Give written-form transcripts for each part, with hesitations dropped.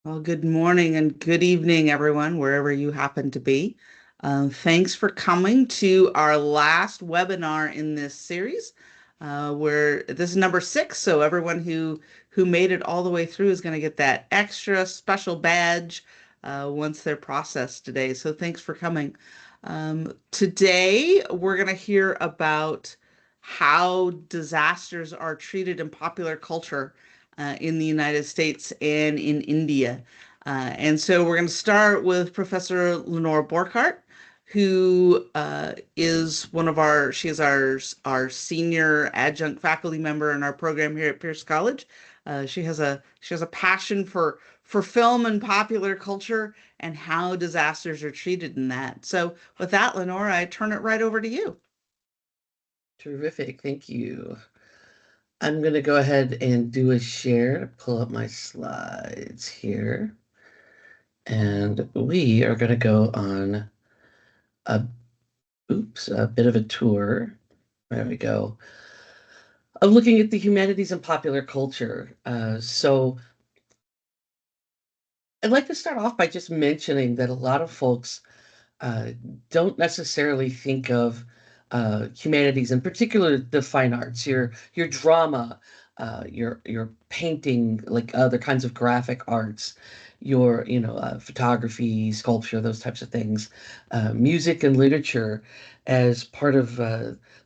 Well, good morning and good evening, everyone, wherever you happen to be. Thanks for coming to our last webinar in this series. Where this is number 6, so everyone who made it all the way through is going to get that extra special badge once they're processed today. So thanks for coming. Today, we're going to hear about how disasters are treated in popular culture in the United States and in India. And so we're going to start with Professor Lenora Borchardt, who is she is our senior adjunct faculty member in our program here at Pierce College. She has a passion for film and popular culture and how disasters are treated in that. So with that, Lenora, I turn it right over to you. Terrific, thank you. I'm going to go ahead and do a share to pull up my slides here. And we are going to go on a, a bit of a tour. There we go. Of looking at the humanities and popular culture. So I'd like to start off by just mentioning that a lot of folks uh, don't necessarily think of humanities, in particular the fine arts, your drama, your painting, like other kinds of graphic arts, your photography, sculpture, those types of things, music and literature, as part of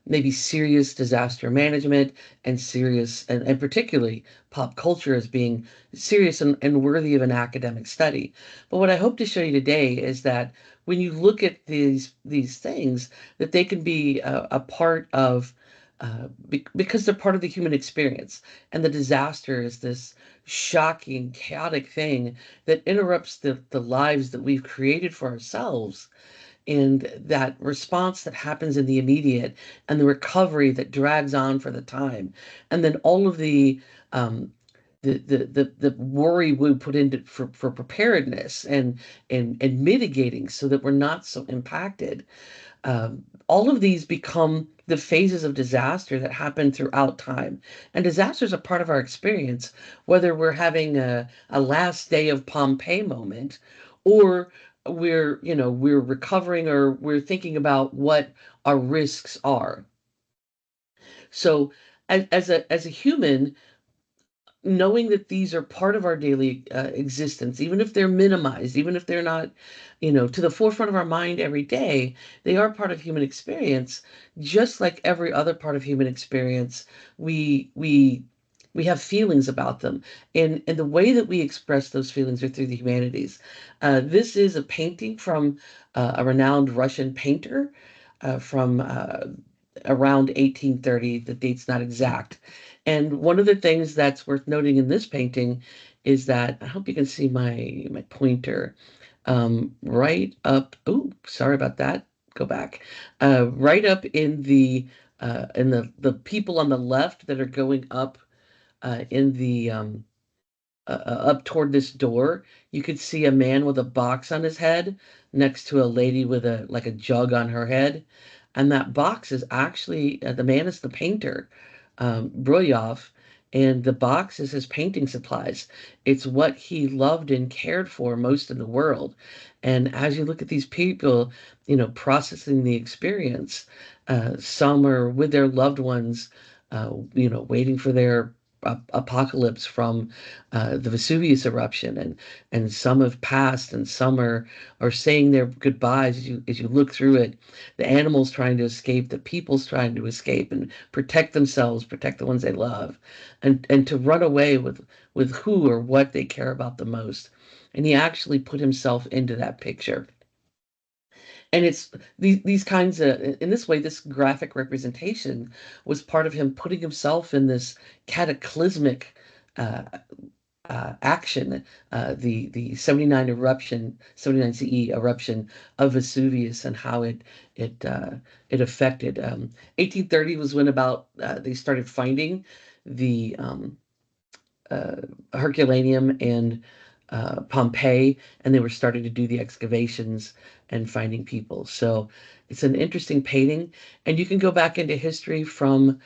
maybe serious disaster management and serious and particularly pop culture as being serious and worthy of an academic study. But what I hope to show you today is that when you look at these things, that they can be a part of because they're part of the human experience, and the disaster is this shocking, chaotic thing that interrupts the lives that we've created for ourselves, and that response that happens in the immediate, and the recovery that drags on for the time, and then all of um, the worry we put into for preparedness and mitigating so that we're not so impacted. All of these become the phases of disaster that happen throughout time. And disasters are part of our experience, whether we're having a last day of Pompeii moment, or we're recovering, or we're thinking about what our risks are. So as a human, knowing that these are part of our daily existence, even if they're minimized, even if they're not, to the forefront of our mind every day, they are part of human experience. Just like every other part of human experience, we we we have feelings about them, and the way that we express those feelings are through the humanities. This is a painting from a renowned Russian painter from around 1830. The date's not exact. And one of the things that's worth noting in this painting is that I hope you can see my pointer. Right up. Oh, sorry about that. Go back. Right up in the people on the left that are going up in the up toward this door, you could see a man with a box on his head next to a lady with a jug on her head. And that box is actually the man is the painter, Broyov, and the box is his painting supplies. It's what he loved and cared for most in the world. And as you look at these people, processing the experience, some are with their loved ones, waiting for their apocalypse from the Vesuvius eruption, and some have passed, and some are saying their goodbyes. As you look through it, the animals trying to escape, the people's trying to escape and protect themselves, protect the ones they love, and to run away with who or what they care about the most. And he actually put himself into that picture. And it's these kinds of, in this way, this graphic representation was part of him putting himself in this cataclysmic uh, action, the 79 CE eruption of Vesuvius, and how it affected. 1830 was when about they started finding the uh, Herculaneum and Pompeii, and they were starting to do the excavations and finding people. So it's an interesting painting, and you can go back into history from,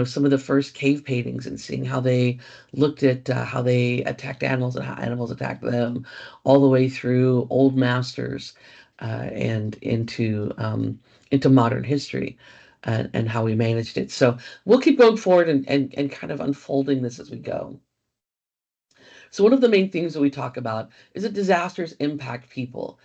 some of the first cave paintings and seeing how they looked at how they attacked animals and how animals attacked them, all the way through old masters and into modern history and how we managed it. So we'll keep going forward and kind of unfolding this as we go. So one of the main themes that we talk about is that disasters impact people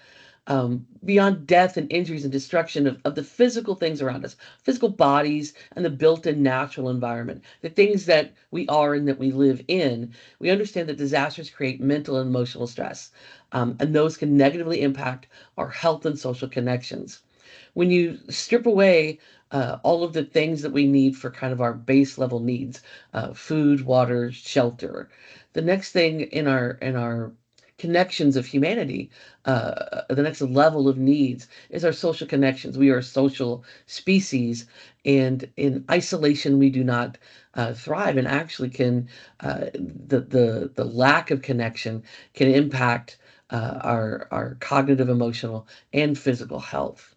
beyond death and injuries and destruction of the physical things around us, physical bodies and the built-in natural environment, the things that we are and that we live in. We understand that disasters create mental and emotional stress, and those can negatively impact our health and social connections. When you strip away all of the things that we need for kind of our base level needs, food, water, shelter, the next thing in our connections of humanity, the next level of needs is our social connections. We are a social species, and in isolation, we do not thrive. And actually, can the lack of connection can impact our cognitive, emotional, and physical health.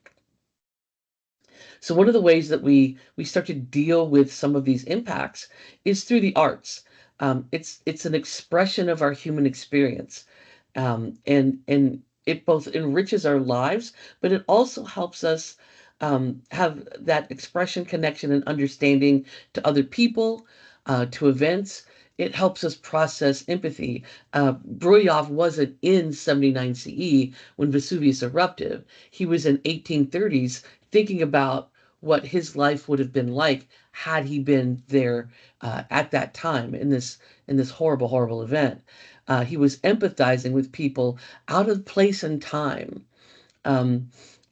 So one of the ways that we start to deal with some of these impacts is through the arts. It's an expression of our human experience, and it both enriches our lives, but it also helps us have that expression, connection, and understanding to other people, to events. It helps us process empathy. Bruyov wasn't in 79 CE when Vesuvius erupted. He was in 1830s thinking about what his life would have been like had he been there at that time in this horrible, horrible event. He was empathizing with people out of place and time. Um,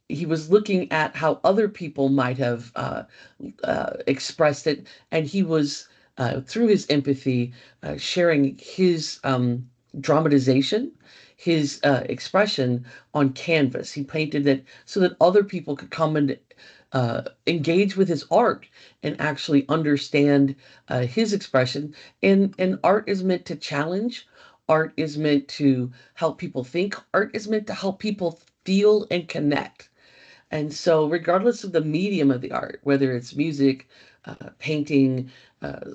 he was looking at how other people might have expressed it, and he was, through his empathy, sharing his dramatization, his expression on canvas. He painted it so that other people could come and engage with his art and actually understand his expression. And art is meant to challenge. Art is meant to help people think. Art is meant to help people feel and connect. And so, regardless of the medium of the art, whether it's music, painting,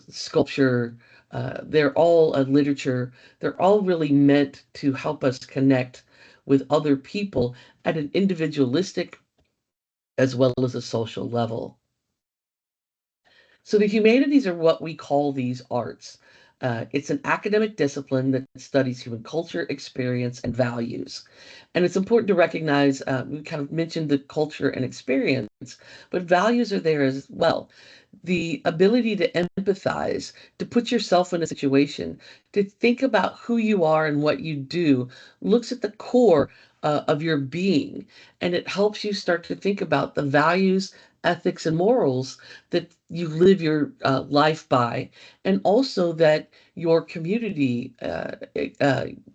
sculpture, they're all literature, they're all really meant to help us connect with other people at an individualistic as well as a social level. So the humanities are what we call these arts. It's an academic discipline that studies human culture, experience, and values. And it's important to recognize, we kind of mentioned the culture and experience, but values are there as well. The ability to empathize, to put yourself in a situation, to think about who you are and what you do, looks at the core of your being, and it helps you start to think about the values, ethics, and morals that you live your life by, and also that your community,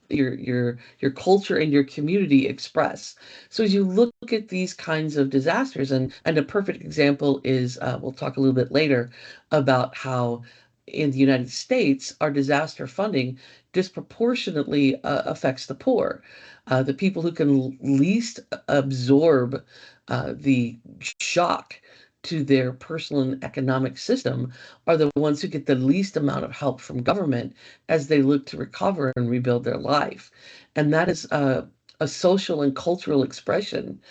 your culture and your community express. So as you look at these kinds of disasters, and a perfect example is we'll talk a little bit later about how in the United States our disaster funding disproportionately affects the poor, the people who can least absorb the shock to their personal and economic system are the ones who get the least amount of help from government as they look to recover and rebuild their life. And that is a social and cultural expression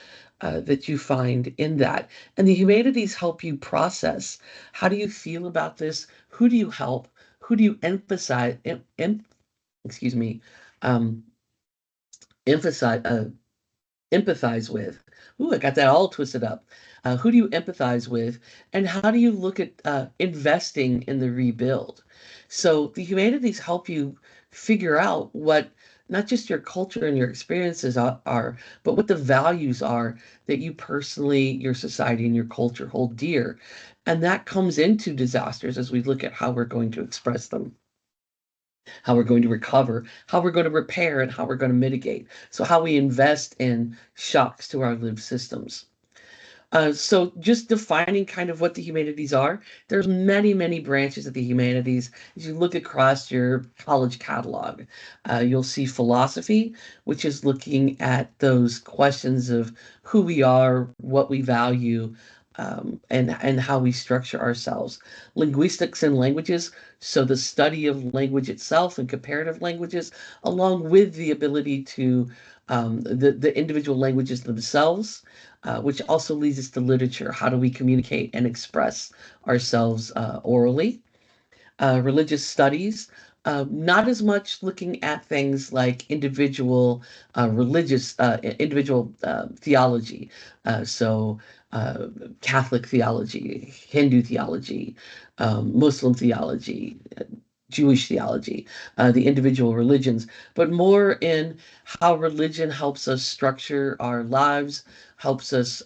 that you find in that. And the humanities help you process, how do you feel about this? Who do you help? Who do you emphasize? Excuse me. Um, emphasize. Empathize with. Ooh, I got that all twisted up. Who do you empathize with, and how do you look at investing in the rebuild? So the humanities help you figure out what not just your culture and your experiences are, but what the values are that you personally, your society, and your culture hold dear. And that comes into disasters as we look at how we're going to express them, how we're going to recover, how we're going to repair, and how we're going to mitigate. So, how we invest in shocks to our lived systems. So just defining kind of what the humanities are, there's many, many branches of the humanities. As you look across your college catalog, you'll see philosophy, which is looking at those questions of who we are, what we value, and how we structure ourselves. Linguistics and languages, so the study of language itself and comparative languages, along with the ability to the individual languages themselves, which also leads us to literature. How do we communicate and express ourselves orally? Religious studies, not as much looking at things like individual theology. So uh, Catholic theology, Hindu theology, Muslim theology, Jewish theology, the individual religions, but more in how religion helps us structure our lives, helps us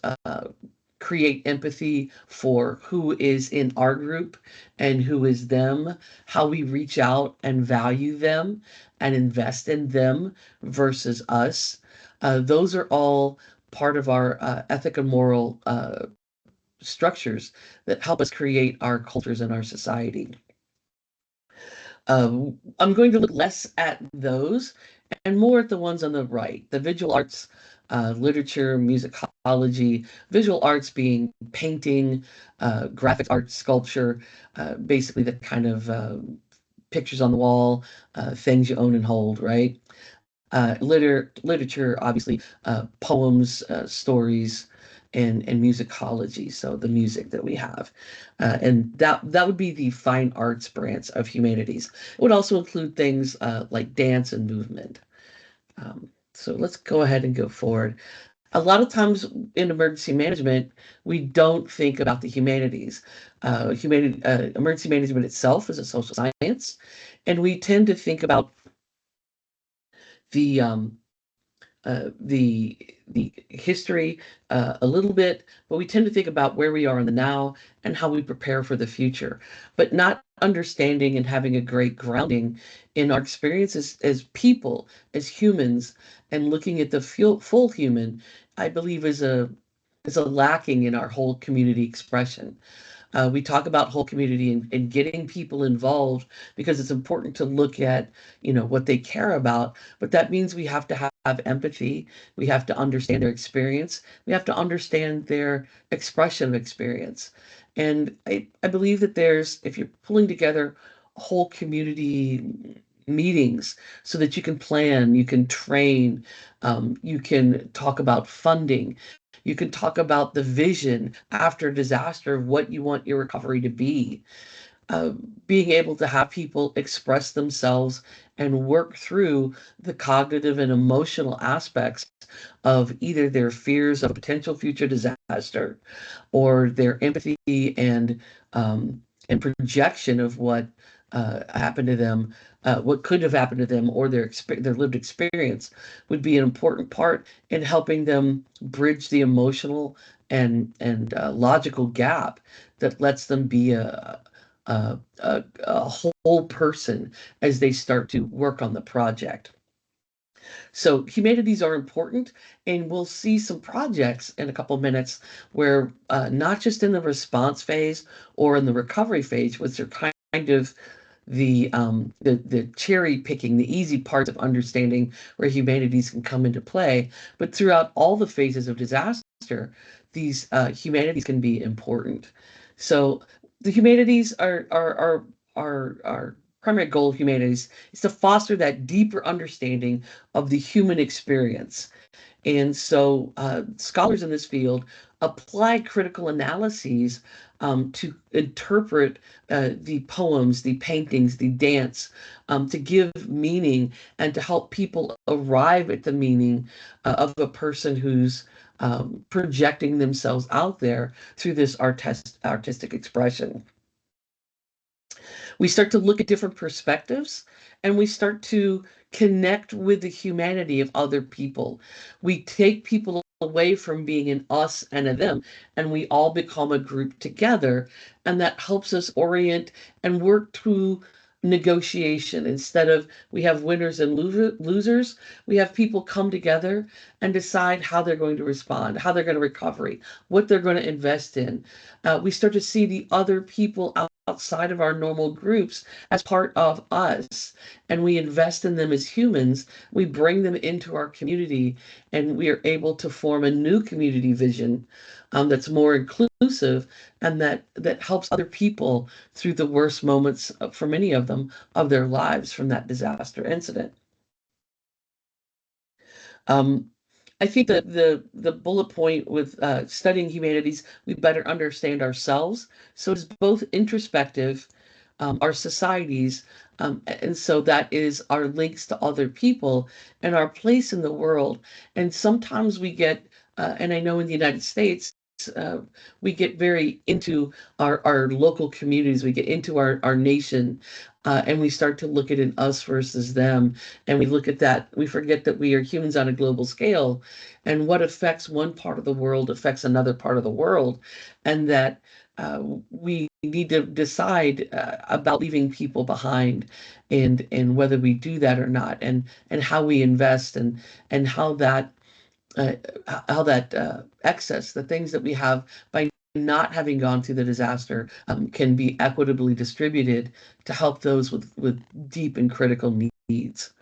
create empathy for who is in our group and who is them, how we reach out and value them and invest in them versus us. Those are all part of our ethic and moral structures that help us create our cultures and our society. I'm going to look less at those and more at the ones on the right, the visual arts, literature, musicology, visual arts being painting, graphic art, sculpture, basically the kind of pictures on the wall, things you own and hold, right? Literature, obviously, poems, stories, and musicology. So the music that we have, and that would be the fine arts branch of humanities. It would also include things like dance and movement. So let's go ahead and go forward. A lot of times in emergency management, we don't think about the humanities. Emergency management itself is a social science, and we tend to think about the um, the history a little bit, but we tend to think about where we are in the now and how we prepare for the future, but not understanding and having a great grounding in our experiences as people, as humans, and looking at the full human, I believe is a lacking in our whole community expression. We talk about whole community and getting people involved because it's important to look at, what they care about. But that means we have to have empathy. We have to understand their experience. We have to understand their expression of experience. And I believe that if you're pulling together whole community meetings so that you can plan, you can train, you can talk about funding, you can talk about the vision after disaster of what you want your recovery to be. Uh, Being able to have people express themselves and work through the cognitive and emotional aspects of either their fears of a potential future disaster or their empathy um, and projection of what happened to them, what could have happened to them, or their lived experience would be an important part in helping them bridge the emotional and logical gap that lets them be a whole person as they start to work on the project. So humanities are important, and we'll see some projects in a couple minutes where not just in the response phase or in the recovery phase, which are kind of the cherry picking, the easy parts of understanding where humanities can come into play, but throughout all the phases of disaster, these humanities can be important. So the humanities are primary goal of humanities is to foster that deeper understanding of the human experience. And so scholars in this field apply critical analyses to interpret the poems, the paintings, the dance, to give meaning and to help people arrive at the meaning of a person who's projecting themselves out there through this artistic expression. We start to look at different perspectives and we start to connect with the humanity of other people. We take people away from being an us and a them, and we all become a group together. And that helps us orient and work through negotiation. Instead of we have winners and losers, we have people come together and decide how they're going to respond, how they're going to recover, what they're going to invest in. We start to see the other people outside of our normal groups as part of us, and we invest in them as humans. We bring them into our community, and we are able to form a new community vision that's more inclusive, and that helps other people through the worst moments, for many of them, of their lives from that disaster incident. Um, I think that the bullet point with studying humanities, we better understand ourselves. So it's both introspective, our societies, and so that is our links to other people and our place in the world. And sometimes we get, and I know in the United States, uh, we get very into our local communities, we get into our nation, and we start to look at it us versus them. And we look at that, we forget that we are humans on a global scale, and what affects one part of the world affects another part of the world, and that we need to decide about leaving people behind, and whether we do that or not, and how we invest, and uh, how that excess, the things that we have by not having gone through the disaster, can be equitably distributed to help those with deep and critical needs.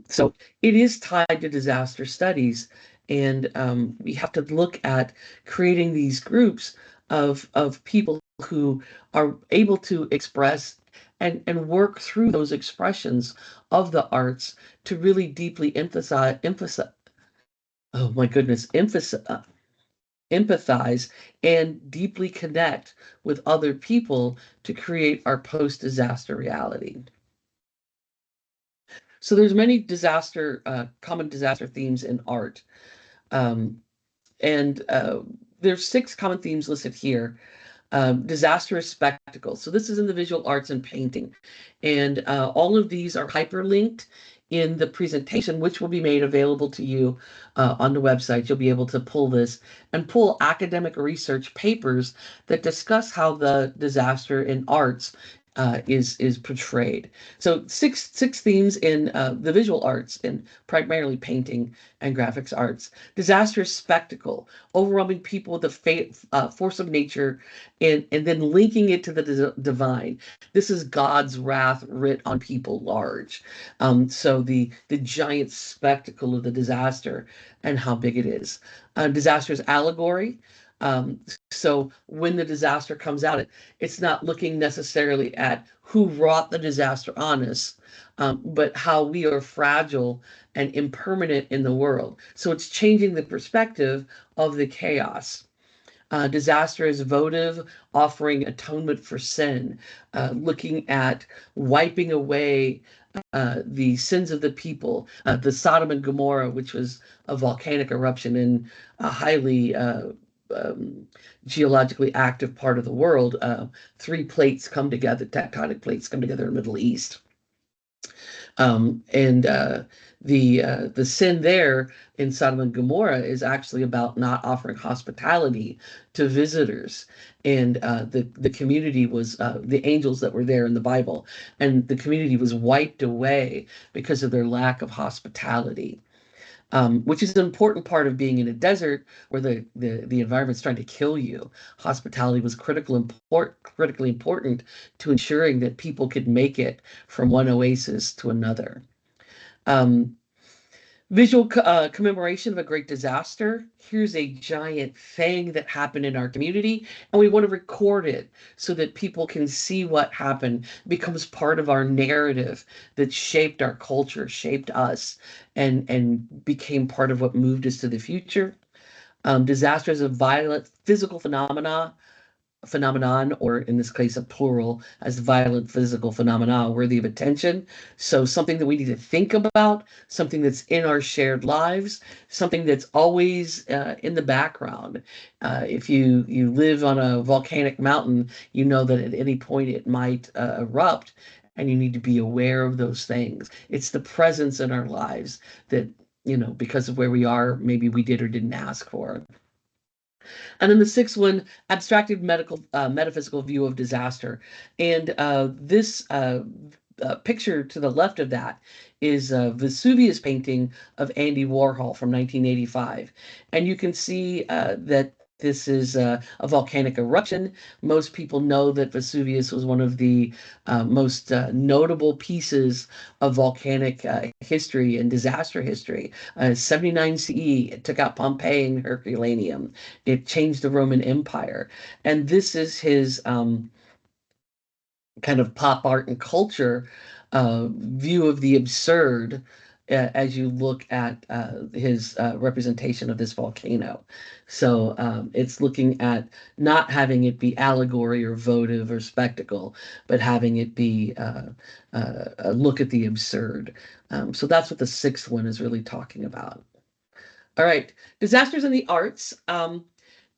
So it is tied to disaster studies, and we have to look at creating these groups of people who are able to express and work through those expressions of the arts to really deeply emphasize, oh my goodness, empathize and deeply connect with other people to create our post-disaster reality. So there's many common disaster themes in art. Um, and there's 6 common themes listed here. Disastrous spectacle. So this is in the visual arts and painting. And all of these are hyperlinked in the presentation, which will be made available to you on the website. You'll be able to pull this and pull academic research papers that discuss how the disaster in arts is portrayed. So six themes in the visual arts, and primarily painting and graphics arts. Disastrous spectacle, overwhelming people with the force of nature, and then linking it to the divine. This is God's wrath writ on people large. So the giant spectacle of the disaster and how big it is. Disaster's allegory. Um, so when the disaster comes out, it's not looking necessarily at who wrought the disaster on us, but how we are fragile and impermanent in the world. So it's changing the perspective of the chaos. Disaster is votive, offering atonement for sin, looking at wiping away the sins of the people. The Sodom and Gomorrah, which was a volcanic eruption in a highly um, geologically active part of the world. 3 plates come together, tectonic plates come together in the Middle East. And the sin there in Sodom and Gomorrah is actually about not offering hospitality to visitors. And the community was the angels that were there in the Bible, and the community was wiped away because of their lack of hospitality. Which is an important part of being in a desert where the environment's trying to kill you. Hospitality was critically important to ensuring that people could make it from one oasis to another. Um, Visual commemoration of a great disaster. Here's a giant thing that happened in our community, and we want to record it so that people can see what happened, becomes part of our narrative that shaped our culture, shaped us, and became part of what moved us to the future. Disaster is a violent physical phenomenon, or in this case, a plural, as violent physical phenomena worthy of attention. So something that we need to think about, something that's in our shared lives, something that's always in the background. If you live on a volcanic mountain, you know that at any point it might erupt, and you need to be aware of those things. It's the presence in our lives that, because of where we are, maybe we did or didn't ask for. And then the 6th one, abstracted metaphysical view of disaster. And this picture to the left of that is a Vesuvius painting of Andy Warhol from 1985. And you can see that This is a volcanic eruption. Most people know that Vesuvius was one of the most notable pieces of volcanic history and disaster history. 79 CE, it took out Pompeii and Herculaneum. It changed the Roman Empire. And this is his kind of pop art and culture view of the absurd as you look at his representation of this volcano. So it's looking at not having it be allegory or votive or spectacle, but having it be a look at the absurd. So that's what the sixth one is really talking about. All right, disasters in the arts.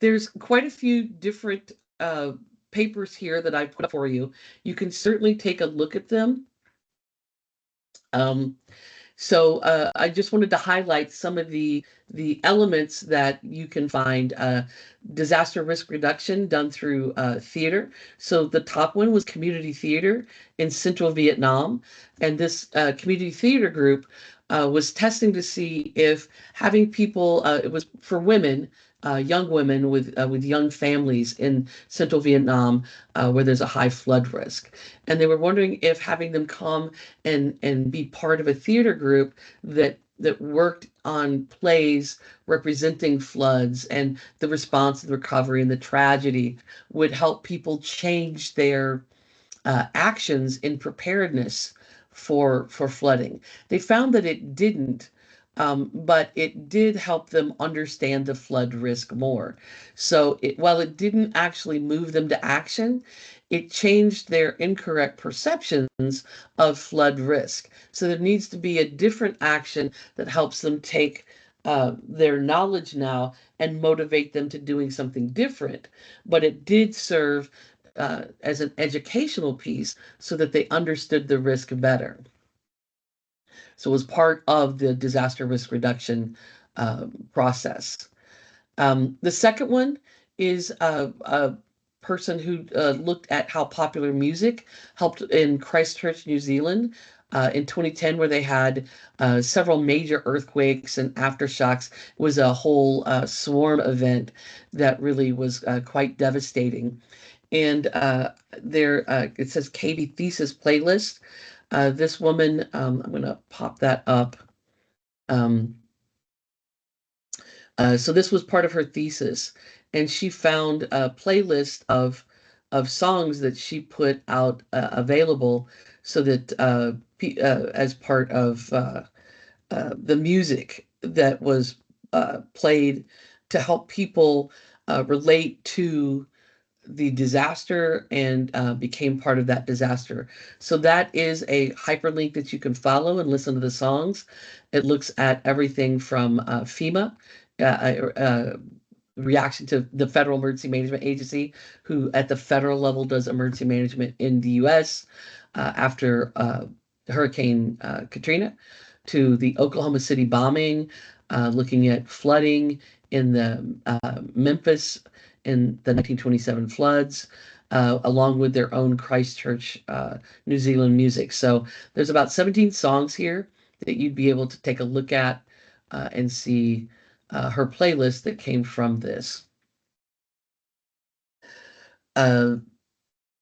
There's quite a few different papers here that I put up for you. You can certainly take a look at them. Um, so I just wanted to highlight some of the elements that you can find. Disaster risk reduction done through theater. So the top one was community theater in central Vietnam, and this community theater group was testing to see if having people. It was for women. Young women with young families in central Vietnam, where there's a high flood risk, and they were wondering if having them come and be part of a theater group that worked on plays representing floods and the response and the recovery and the tragedy would help people change their actions in preparedness for flooding. They found that it didn't, but it did help them understand the flood risk more. So while it didn't actually move them to action, it changed their incorrect perceptions of flood risk. So there needs to be a different action that helps them take their knowledge now and motivate them to doing something different. But it did serve as an educational piece so that they understood the risk better. So it was part of the disaster risk reduction process. The second one is a person who looked at how popular music helped in Christchurch, New Zealand. In 2010, where they had several major earthquakes and aftershocks, it was a whole swarm event that really was quite devastating. And there it says KB thesis playlist. This woman, I'm going to pop that up. Um, so this was part of her thesis, and she found a playlist of songs that she put out available so that as part of the music that was played to help people relate to the disaster and became part of that disaster. So that is a hyperlink that you can follow and listen to the songs. It looks at everything from FEMA, reaction to the Federal Emergency Management Agency, who at the federal level does emergency management in the US after Hurricane Katrina, to the Oklahoma City bombing, looking at flooding in the Memphis in the 1927 floods, along with their own Christchurch, New Zealand music. So there's about 17 songs here that you'd be able to take a look at and see her playlist that came from this. Uh,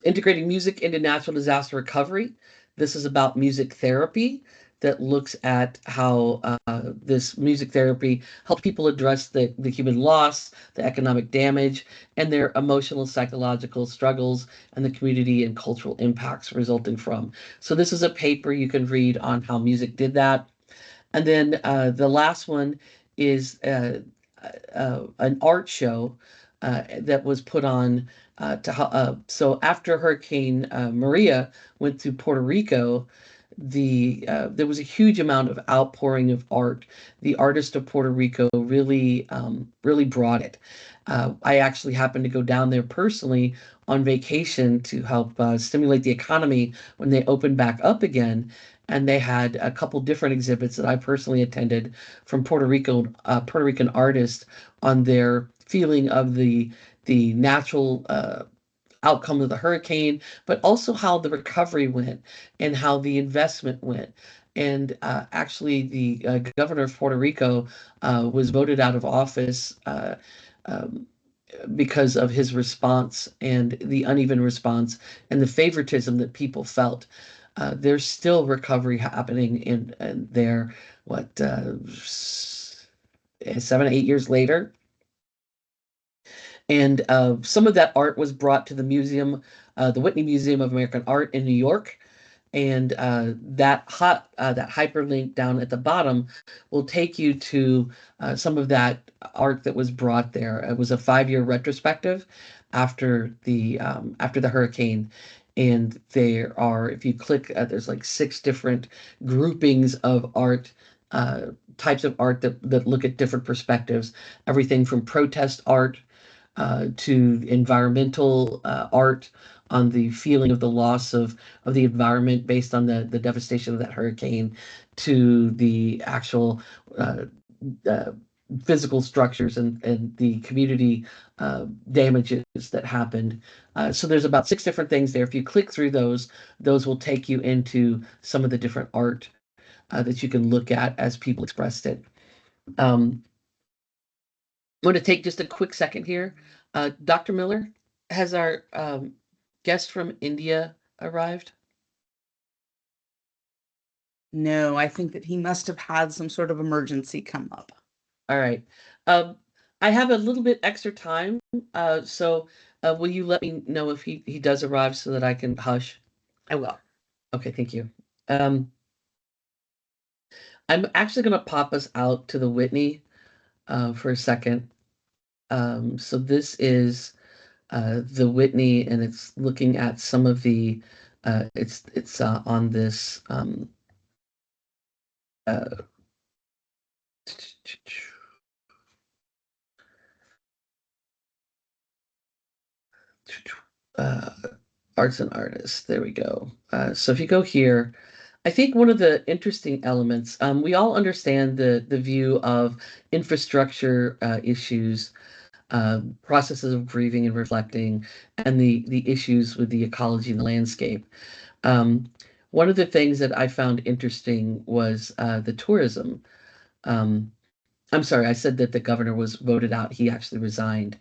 Integrating music into natural disaster recovery. This is about music therapy that looks at how this music therapy helps people address the human loss, the economic damage, and their emotional, psychological struggles, and the community and cultural impacts resulting from. So, this is a paper you can read on how music did that. And then the last one is an art show that was put on so after Hurricane Maria went through Puerto Rico, there was a huge amount of outpouring of art. The artist of Puerto Rico really brought it. I actually happened to go down there personally on vacation to help stimulate the economy when they opened back up again. And they had a couple different exhibits that I personally attended from Puerto Rican artists on their feeling of the natural outcome of the hurricane, but also how the recovery went and how the investment went. And actually, the governor of Puerto Rico was voted out of office um, because of his response and the uneven response and the favoritism that people felt. There's still recovery happening in there, what, 7, 8 years later. And some of that art was brought to the museum, the Whitney Museum of American Art in New York. And that hyperlink down at the bottom will take you to some of that art that was brought there. It was a 5-year retrospective after the hurricane, and there are, if you click, there's like 6 different groupings of art. Uh, Types of art that look at different perspectives, everything from protest art to environmental art on the feeling of the loss of the environment based on the devastation of that hurricane, to the actual uh, uh, physical structures and the community damages that happened. So there's about 6 different things there. If you click through those will take you into some of the different art that you can look at as people expressed it. Um, I'm going to take just a quick second here. Dr. Miller, has our guest from India arrived? No, I think that he must have had some sort of emergency come up. All right. Um, I have a little bit extra time, so will you let me know if he does arrive so that I can hush? I will. Okay, thank you. Um, I'm actually going to pop us out to the Whitney for a second. So this is the Whitney, and it's looking at some of the it's on this uh, uh, arts and artists. There we go. So if you go here, I think one of the interesting elements, we all understand the view of infrastructure issues, processes of grieving and reflecting, and the issues with the ecology and the landscape. Um, One of the things that I found interesting was the tourism. Um, I'm sorry, I said that the governor was voted out. He actually resigned,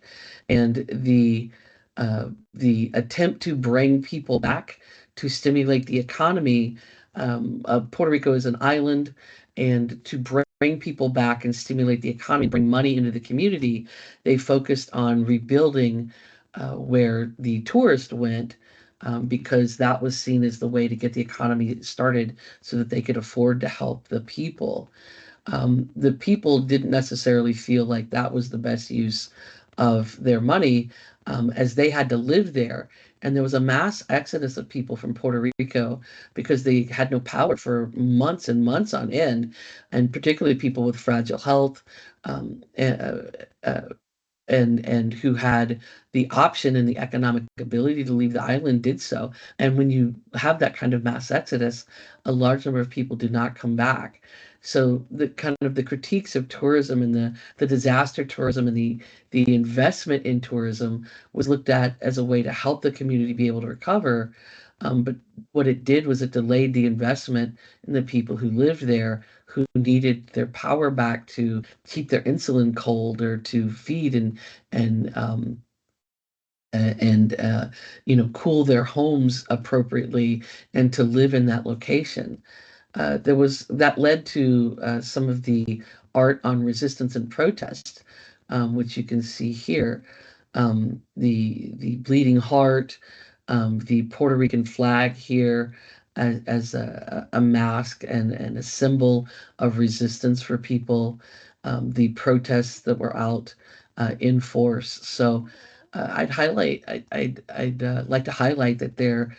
and the attempt to bring people back to stimulate the economy. Puerto Rico is an island, and to bring people back and stimulate the economy, bring money into the community, they focused on rebuilding where the tourist went. Because that was seen as the way to get the economy started so that they could afford to help the people. The people didn't necessarily feel like that was the best use of their money, as they had to live there. And there was a mass exodus of people from Puerto Rico because they had no power for months and months on end, and particularly people with fragile health. Um, uh, uh, and who had the option and the economic ability to leave the island did so. And when you have that kind of mass exodus, a large number of people do not come back. So the kind of the critiques of tourism and the disaster tourism and the investment in tourism was looked at as a way to help the community be able to recover. But what it did was it delayed the investment in the people who lived there, who needed their power back to keep their insulin cold or to feed and and cool their homes appropriately and to live in that location. There was that led to some of the art on resistance and protest, which you can see here. The bleeding heart, the Puerto Rican flag here as a mask and a symbol of resistance for people. The protests that were out in force. So I'd like to highlight that there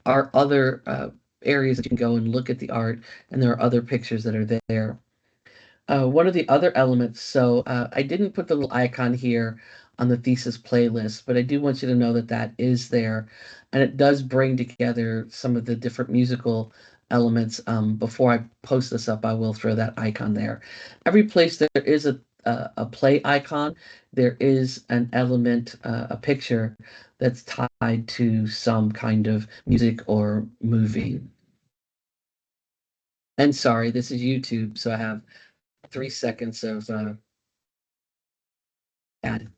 are other areas that you can go and look at the art, and there are other pictures that are there. One of the other elements, so I didn't put the little icon here on the thesis playlist, but I do want you to know that that is there, and it does bring together some of the different musical elements. Before I post this up, I will throw that icon there. Every place there is a play icon, there is an element, a picture that's tied to some kind of music or movie. And sorry, this is YouTube, so I have 3 seconds of ad.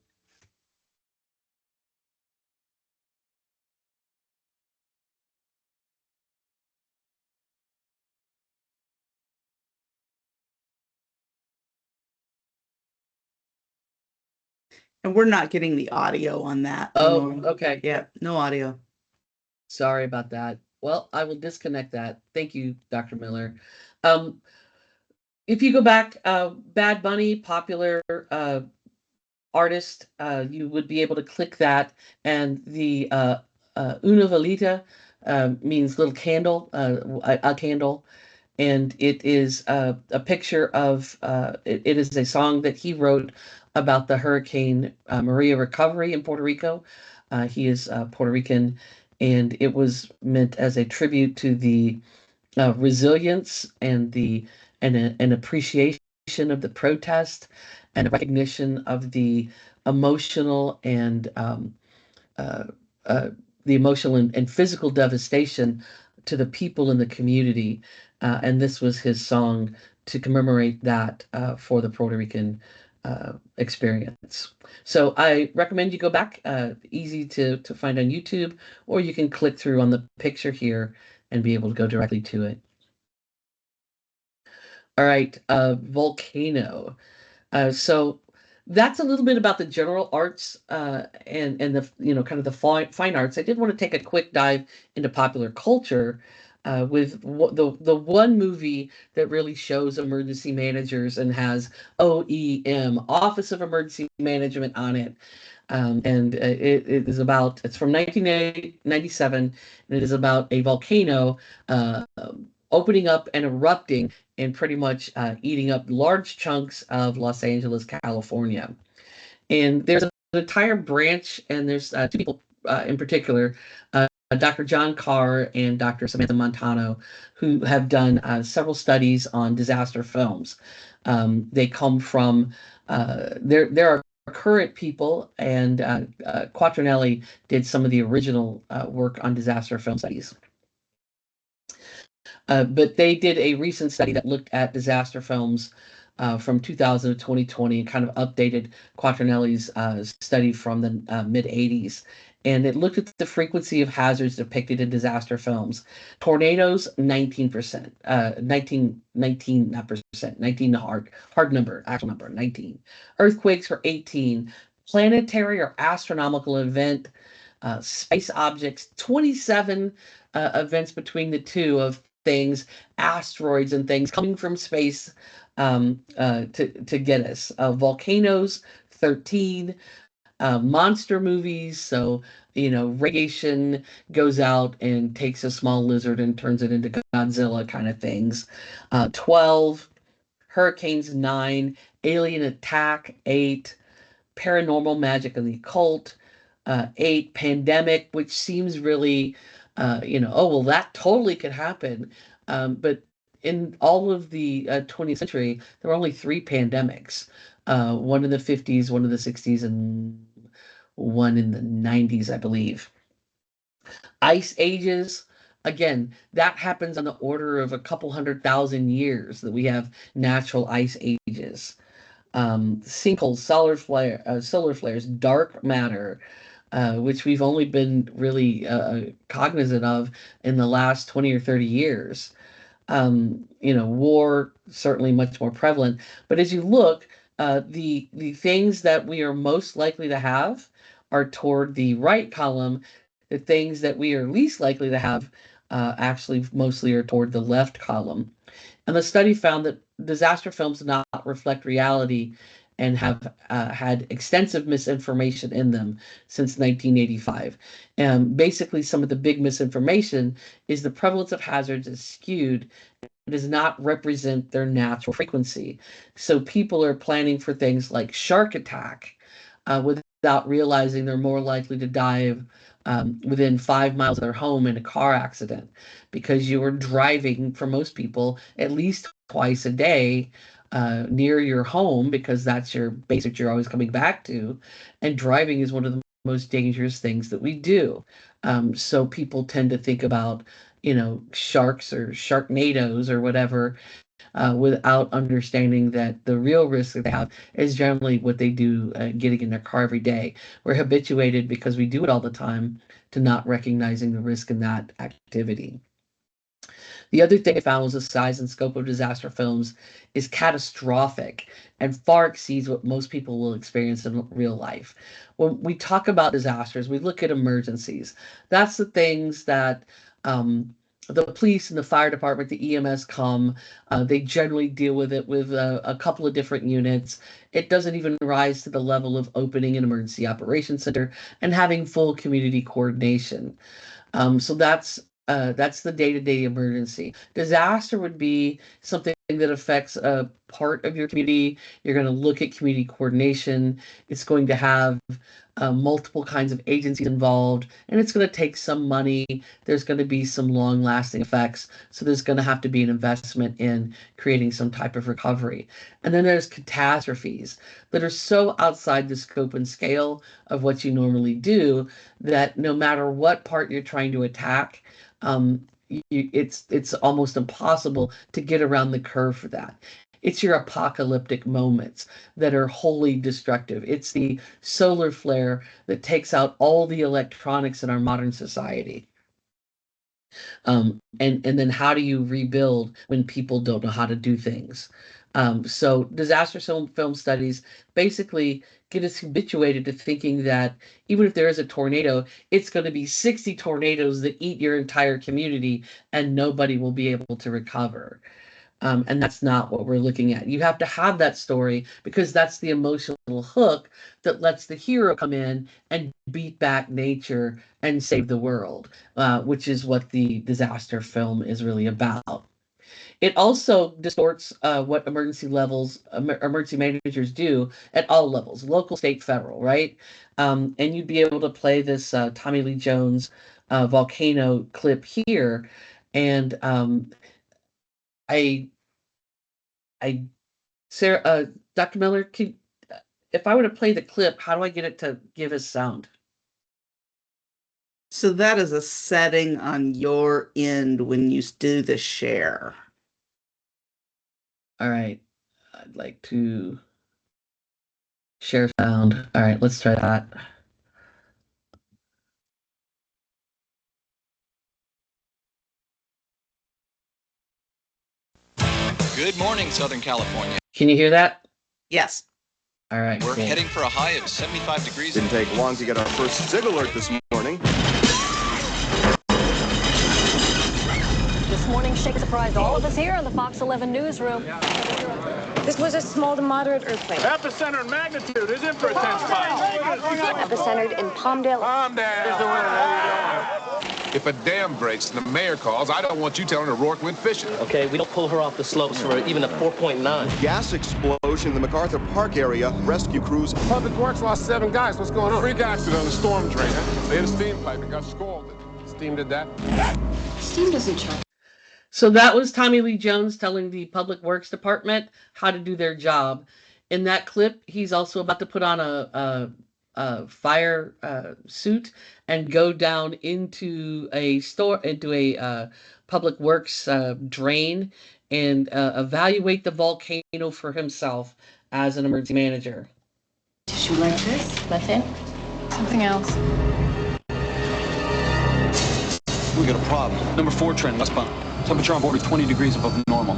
And we're not getting the audio on that, Oh, Lenore. okay. Yeah, no audio. Sorry about that. Well, I will disconnect that. Thank you, Dr. Miller. Um, if you go back, Bad Bunny, popular artist, you would be able to click that, and the Una Velita means little candle, a candle, and it is a picture of it is a song that he wrote about the Hurricane Maria recovery in Puerto Rico. He is Puerto Rican, and it was meant as a tribute to the resilience and the and an appreciation of the protest and a recognition of emotional and um, uh, uh, the emotional and physical devastation to the people in the community. And this was his song to commemorate that for the Puerto Rican experience. So I recommend you go back. Easy to find on YouTube, or you can click through on the picture here and be able to go directly to it. All right, volcano. So that's a little bit about the general arts and the kind of the fine arts. I did want to take a quick dive into popular culture with the one movie that really shows emergency managers and has OEM, Office of Emergency Management, on it. And it's from 1997, and it is about a volcano opening up and erupting and pretty much eating up large chunks of Los Angeles, California. And there's an entire branch, and there's two people in particular, Dr. John Carr and Dr. Samantha Montano, who have done several studies on disaster films. They come from there are current people, and Quattronielli did some of the original work on disaster film studies. But they did a recent study that looked at disaster films from 2000 to 2020 and kind of updated Quattronielli's study from the mid 80s. And it looked at the frequency of hazards depicted in disaster films. Tornadoes, 19%, 19, not percent, 19 hard number, actual number, 19. Earthquakes were 18. Planetary or astronomical event, space objects, 27 events between the two of things, asteroids and things coming from space to get us. Volcanoes, 13. Monster movies, so radiation goes out and takes a small lizard and turns it into Godzilla kind of things. 12. Hurricanes, 9. Alien attack, 8. Paranormal magic and the occult, 8. Pandemic, which seems really oh well, that totally could happen. But in all of the 20th century, there were only 3 pandemics, one in the 50s, one in the 60s, and one in the 90s, I believe. Ice ages, again, that happens on the order of a couple 100,000 years that we have natural ice ages. Sinkholes, solar flares, dark matter, which we've only been really cognizant of in the last 20 or 30 years. War certainly much more prevalent. But as you look, the things that we are most likely to have are toward the right column. The things that we are least likely to have actually mostly are toward the left column. And the study found that disaster films do not reflect reality and have had extensive misinformation in them since 1985. Basically, some of the big misinformation is the prevalence of hazards is skewed. It does not represent their natural frequency. So people are planning for things like shark attack without realizing they're more likely to die within 5 miles of their home in a car accident because you are driving, for most people, at least twice a day near your home because that's your base that you're always coming back to. And driving is one of the most dangerous things that we do. So people tend to think about, sharks or sharknadoes or whatever, without understanding that the real risk that they have is generally what they do getting in their car every day. We're habituated because we do it all the time to not recognizing the risk in that activity. The other thing I found was the size and scope of disaster films is catastrophic and far exceeds what most people will experience in real life. When we talk about disasters, we look at emergencies. That's the things that the police and the fire department, the EMS come. They generally deal with it with a couple of different units. It doesn't even rise to the level of opening an emergency operations center and having full community coordination. So that's the day-to-day emergency. Disaster would be something that affects a part of your community. You're going to look at community coordination. It's going to have multiple kinds of agencies involved, and it's going to take some money. There's going to be some long-lasting effects. So there's going to have to be an investment in creating some type of recovery. And then there's catastrophes that are so outside the scope and scale of what you normally do that no matter what part you're trying to attack, it's almost impossible to get around the curve for that. It's your apocalyptic moments that are wholly destructive. It's the solar flare that takes out all the electronics in our modern society. And then how do you rebuild when people don't know how to do things? So disaster film studies basically get us habituated to thinking that even if there is a tornado, it's going to be 60 tornadoes that eat your entire community and nobody will be able to recover. And that's not what we're looking at. You have to have that story because that's the emotional hook that lets the hero come in and beat back nature and save the world, which is what the disaster film is really about. It also distorts what emergency managers do at all levels, local, state, federal, right? And you'd be able to play this Tommy Lee Jones volcano clip here, and I I Sarah, Dr. Miller, if I were to play the clip, how do I get it to give us sound? So that is a setting on your end when you do the share. All right, I'd like to share sound. All right, let's try that. Good morning, Southern California. Can you hear that? Yes. All right. We're cool. heading for a high of 75 degrees. Didn't take long to get our first SIG alert this morning. This morning, shake surprised all of us here in the Fox 11 newsroom. This was a small to moderate earthquake. Epicenter in magnitude is in for a 10 spot. Epicentered in Palmdale. If a dam breaks and the mayor calls, I don't want you telling her Rourke went fishing. Okay, we don't pull her off the slopes for even a 4.9. Gas explosion in the MacArthur Park area. Rescue crews. Public Works lost 7 guys. What's going on? Freak accident on the storm drain. They hit a steam pipe and got scalded. Steam did that? Steam doesn't charge. So that was Tommy Lee Jones telling the Public Works Department how to do their job. In that clip, he's also about to put on a fire suit and go down into a public works drain and evaluate the volcano for himself as an emergency manager. Tissue like this. Nothing. Something else. We got a problem. Number 4 trend, westbound. Temperature on board is 20 degrees above normal.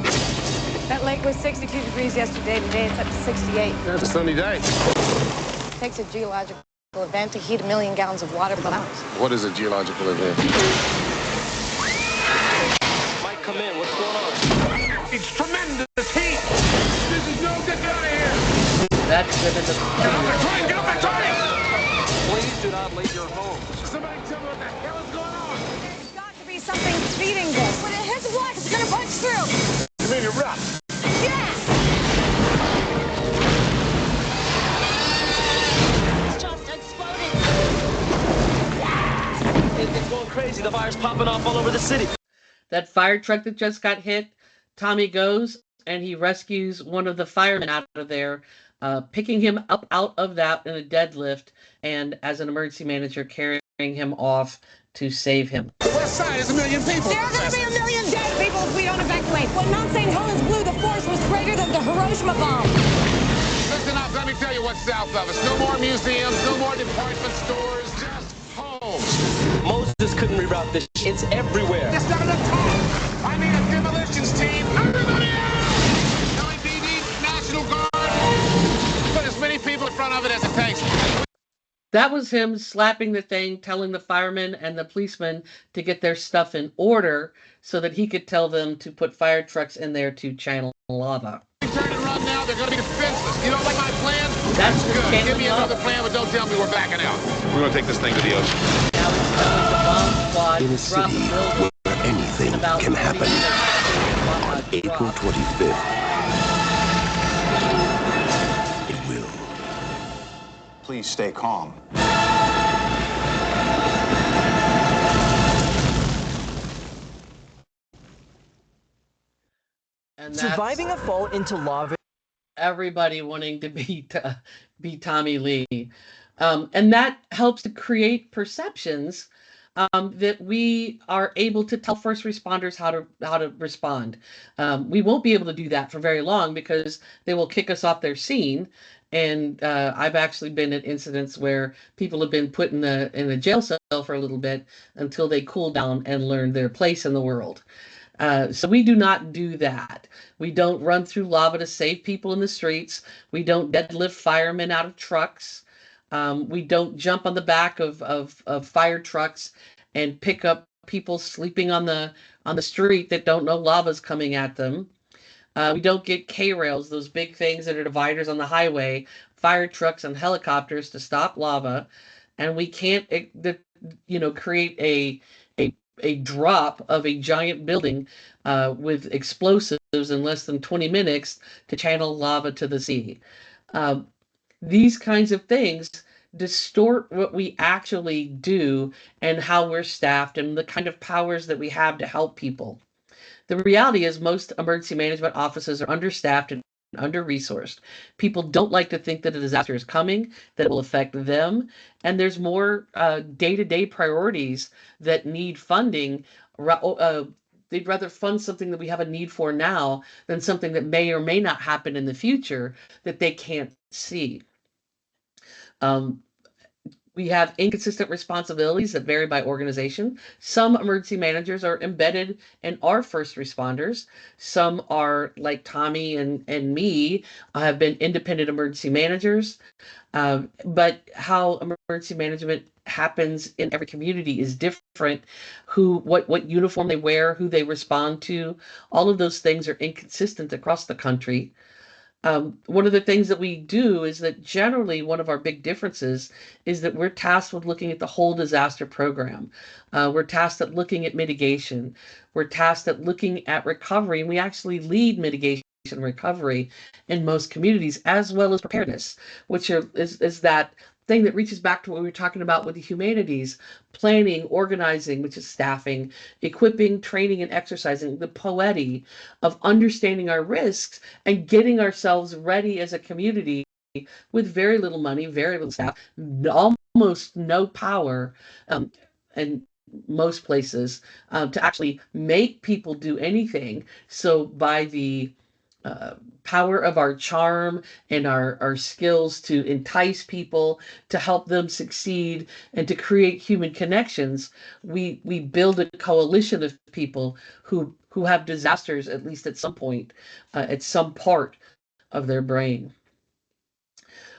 That lake was 62 degrees yesterday. Today it's up to 68. It's a sunny day. Takes a geological event to heat 1 million gallons of water per hour. What is a geological event? Mike, come in. What's going on? It's tremendous heat. This is no good. Get out of here. That's the Train, get off the train. Please do not leave your home. Somebody tell me what the hell is going on. There's got to be something feeding this. When it hits what? It's gonna punch through. You mean you're rough? Yeah. It's just exploded. It's going crazy. The fire's popping off all over the city. That fire truck that just got hit, Tommy goes and he rescues one of the firemen out of there, picking him up out of that in a deadlift, and as an emergency manager, carrying him off to save him. West side is 1 million people. There are gonna be 1 million dead people if we don't evacuate. When Mount St. Helens blew, the force was greater than the Hiroshima bomb. Listen up, let me tell you what's south of us. No more museums, no more department stores, just homes. Moses couldn't reroute this. It's everywhere. That's not enough time. That was him slapping the thing, telling the firemen and the policemen to get their stuff in order so that he could tell them to put fire trucks in there to channel lava. Turn and run now, they're going to be defenseless. You don't like my plan? That's good. Give me lava. another plan, but don't tell me we're backing out. We're going to take this thing to the ocean. Now he's telling the bomb squad In a to drop city a building where anything about can happen. 30 minutes. April 25th. It will. Please stay calm. And surviving a fall into lava. Everybody wanting to be Tommy Lee. And that helps to create perceptions that we are able to tell first responders how to respond. We won't be able to do that for very long because they will kick us off their scene. And I've actually been at incidents where people have been put in a jail cell for a little bit until they cool down and learn their place in the world. So we do not do that. We don't run through lava to save people in the streets. We don't deadlift firemen out of trucks. We don't jump on the back of fire trucks and pick up people sleeping on the street that don't know lava's coming at them. We don't get K-rails, those big things that are dividers on the highway, fire trucks and helicopters to stop lava. And we can't, create a drop of a giant building with explosives in less than 20 minutes to channel lava to the sea. These kinds of things distort what we actually do and how we're staffed and the kind of powers that we have to help people. The reality is most emergency management offices are understaffed and under-resourced. People don't like to think that a disaster is coming, that it will affect them, and there's more day-to-day priorities that need funding. They'd rather fund something that we have a need for now than something that may or may not happen in the future that they can't see. We have inconsistent responsibilities that vary by organization. Some emergency managers are embedded and are first responders. Some are, like Tommy and me, have been independent emergency managers. But how emergency management happens in every community is different. What uniform they wear, who they respond to, all of those things are inconsistent across the country. One of the things that we do is that generally one of our big differences is that we're tasked with looking at the whole disaster program. We're tasked at looking at mitigation. We're tasked at looking at recovery, and we actually lead mitigation and recovery in most communities, as well as preparedness, which is that thing that reaches back to what we were talking about with the humanities: planning, organizing, which is staffing, equipping, training, and exercising, the poety of understanding our risks and getting ourselves ready as a community with very little money, very little staff, almost no power, and most places to actually make people do anything. So by the power of our charm and our skills to entice people, to help them succeed, and to create human connections, we build a coalition of people who have disasters, at least at some point, at some part of their brain.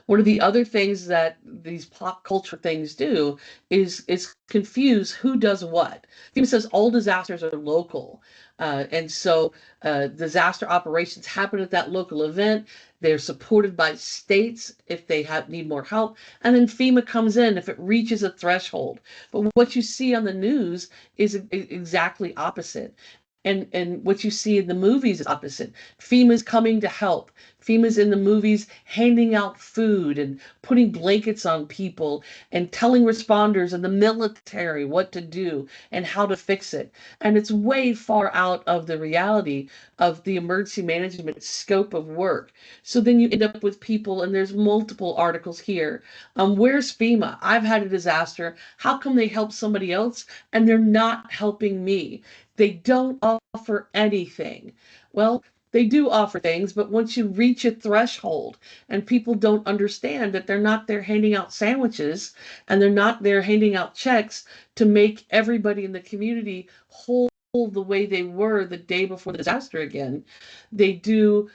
One of the other things that these pop culture things do is confuse who does what. FEMA says all disasters are local. And so disaster operations happen at that local event. They're supported by states if they need more help. And then FEMA comes in if it reaches a threshold. But what you see on the news is exactly opposite. And what you see in the movies is opposite. FEMA's coming to help. FEMA's in the movies handing out food and putting blankets on people and telling responders and the military what to do and how to fix it. And it's way far out of the reality of the emergency management scope of work. So then you end up with people, and there's multiple articles here. Where's FEMA? I've had a disaster. How come they help somebody else and they're not helping me? They don't offer anything. Well, they do offer things, but once you reach a threshold and people don't understand that they're not there handing out sandwiches and they're not there handing out checks to make everybody in the community whole the way they were the day before the disaster again. They do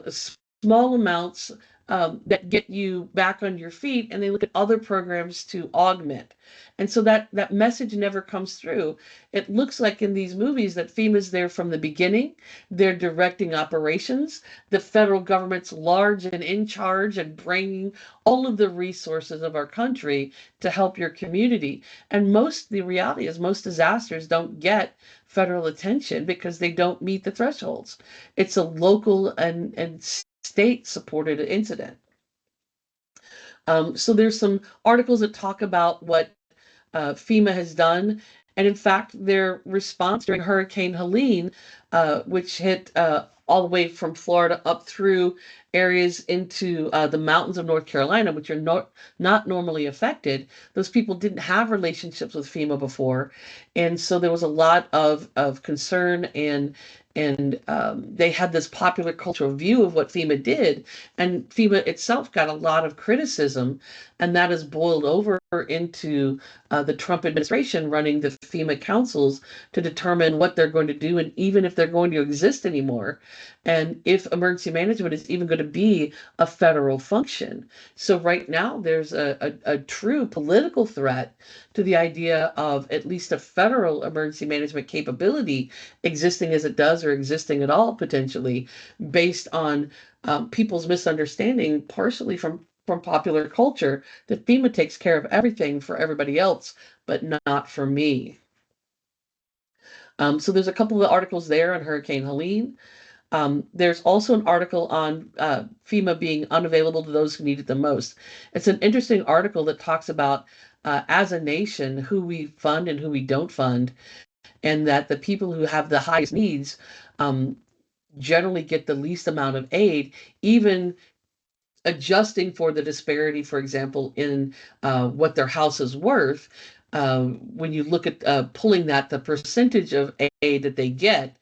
small amounts that get you back on your feet, and they look at other programs to augment. And so that message never comes through. It looks like in these movies that FEMA's there from the beginning. They're directing operations. The federal government's large and in charge and bringing all of the resources of our country to help your community. And the reality is most disasters don't get federal attention because they don't meet the thresholds. It's a local and state supported incident. So there's some articles that talk about what FEMA has done. And in fact, their response during Hurricane Helene, which hit all the way from Florida up through areas into the mountains of North Carolina, which are not normally affected, those people didn't have relationships with FEMA before. And so there was a lot of concern, and they had this popular cultural view of what FEMA did. And FEMA itself got a lot of criticism, and that has boiled over into the Trump administration running the FEMA councils to determine what they're going to do, and even if they're going to exist anymore, and if emergency management is even going to be a federal function. So right now there's a true political threat to the idea of at least a federal emergency management capability existing as it does, or existing at all potentially, based on people's misunderstanding, partially from popular culture, that FEMA takes care of everything for everybody else, but not for me. So there's a couple of articles there on Hurricane Helene. There's also an article on FEMA being unavailable to those who need it the most. It's an interesting article that talks about, as a nation, who we fund and who we don't fund, and that the people who have the highest needs generally get the least amount of aid, even adjusting for the disparity, for example, in what their house is worth. When you look at pulling the percentage of aid that they get,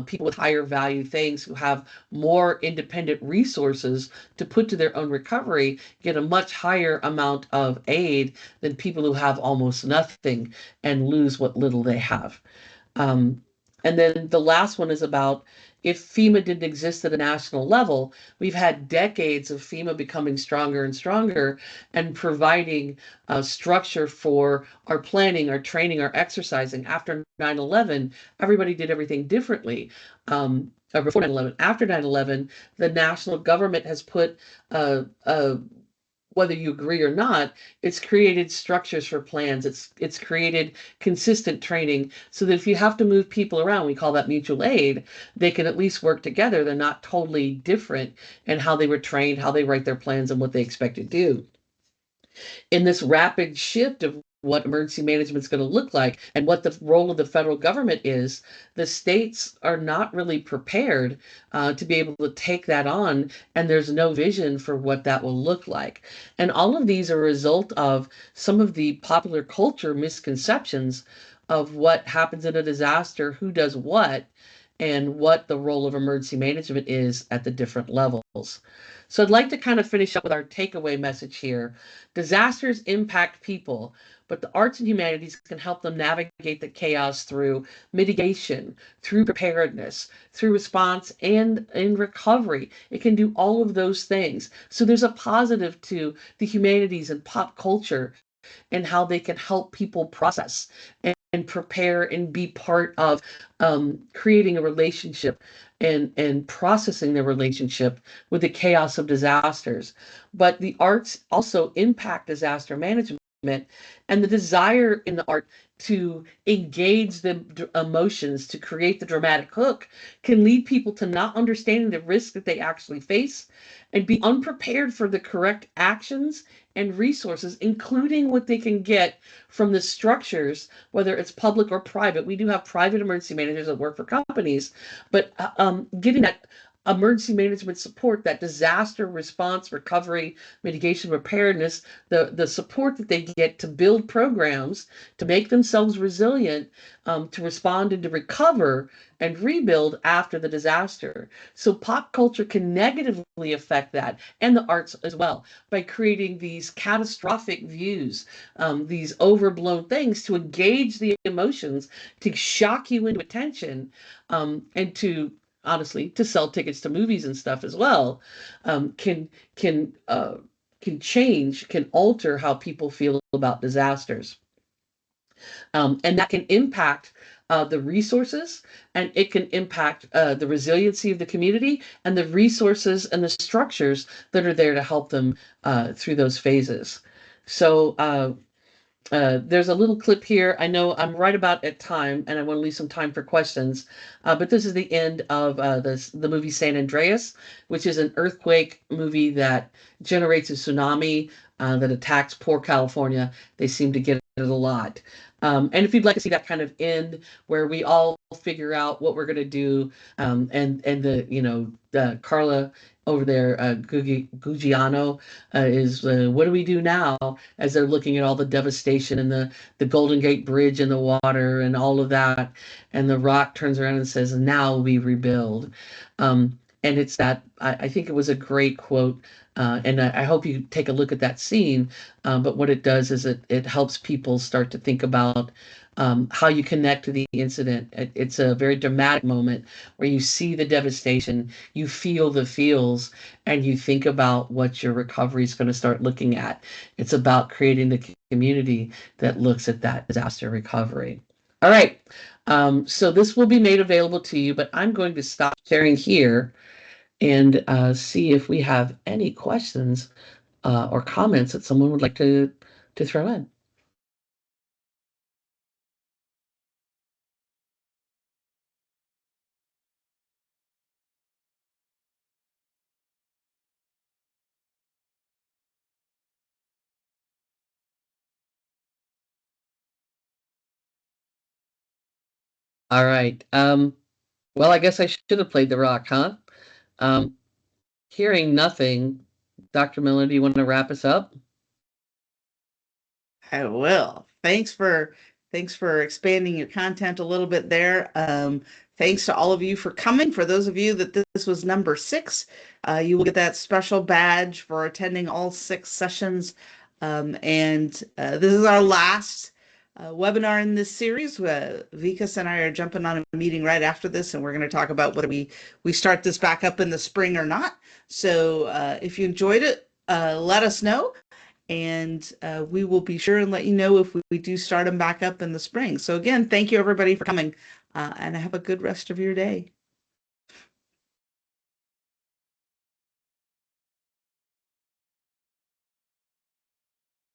people with higher value things who have more independent resources to put to their own recovery get a much higher amount of aid than people who have almost nothing and lose what little they have. And then the last one is about, if FEMA didn't exist at a national level, we've had decades of FEMA becoming stronger and stronger and providing structure for our planning, our training, our exercising. After 9/11, everybody did everything differently. Or before 9/11, after 9/11, the national government has put whether you agree or not, it's created structures for plans. It's created consistent training so that if you have to move people around, we call that mutual aid, they can at least work together. They're not totally different in how they were trained, how they write their plans, and what they expect to do. In this rapid shift of what emergency management is going to look like and what the role of the federal government is, the states are not really prepared to be able to take that on, and there's no vision for what that will look like. And all of these are a result of some of the popular culture misconceptions of what happens in a disaster, who does what, and what the role of emergency management is at the different levels. So I'd like to kind of finish up with our takeaway message here. Disasters impact people, but the arts and humanities can help them navigate the chaos through mitigation, through preparedness, through response, and in recovery. It can do all of those things. So there's a positive to the humanities and pop culture and how they can help people process and prepare and be part of creating a relationship and processing their relationship with the chaos of disasters. But the arts also impact disaster management, and the desire in the art to engage the emotions, to create the dramatic hook, can lead people to not understanding the risk that they actually face and be unprepared for the correct actions and resources, including what they can get from the structures, whether it's public or private. We do have private emergency managers that work for companies, but getting that emergency management support, that disaster response, recovery, mitigation, preparedness, the support that they get to build programs, to make themselves resilient, to respond and to recover and rebuild after the disaster. So pop culture can negatively affect that, and the arts as well, by creating these catastrophic views, these overblown things to engage the emotions, to shock you into attention, and to honestly, to sell tickets to movies and stuff as well, can can uh, can alter how people feel about disasters. And that can impact the resources, and it can impact the resiliency of the community and the resources and the structures that are there to help them through those phases. So there's a little clip here. I know I'm right about at time, and I want to leave some time for questions. But this is the end of the movie San Andreas, which is an earthquake movie that generates a tsunami that attacks poor California. They seem to get it a lot. And if you'd like to see that kind of end where we all figure out what we're going to do, and Carla over there, Gugiano, is what do we do now, as they're looking at all the devastation and the Golden Gate Bridge and the water and all of that, and the Rock turns around and says, "Now we rebuild." And it's that I think it was a great quote, and I hope you take a look at that scene. But what it does is it helps people start to think about how you connect to the incident. It's a very dramatic moment where you see the devastation, you feel the feels, and you think about what your recovery is going to start looking at. It's about creating the community that looks at that disaster recovery. All right. So this will be made available to you, but I'm going to stop sharing here and see if we have any questions or comments that someone would like to throw in. All right. Well, I guess I should have played the rock, huh? Um, Hearing nothing, Dr. Miller, do you want to wrap us up? I will. Thanks for expanding your content a little bit there. Thanks to all of you for coming. For those of you that this was number 6, you will get that special badge for attending all 6 sessions. And this is our last webinar in this series. Vikas and I are jumping on a meeting right after this, and we're going to talk about whether we start this back up in the spring or not. So if you enjoyed it, let us know. And we will be sure and let you know if we do start them back up in the spring. So again, thank you everybody for coming, and have a good rest of your day.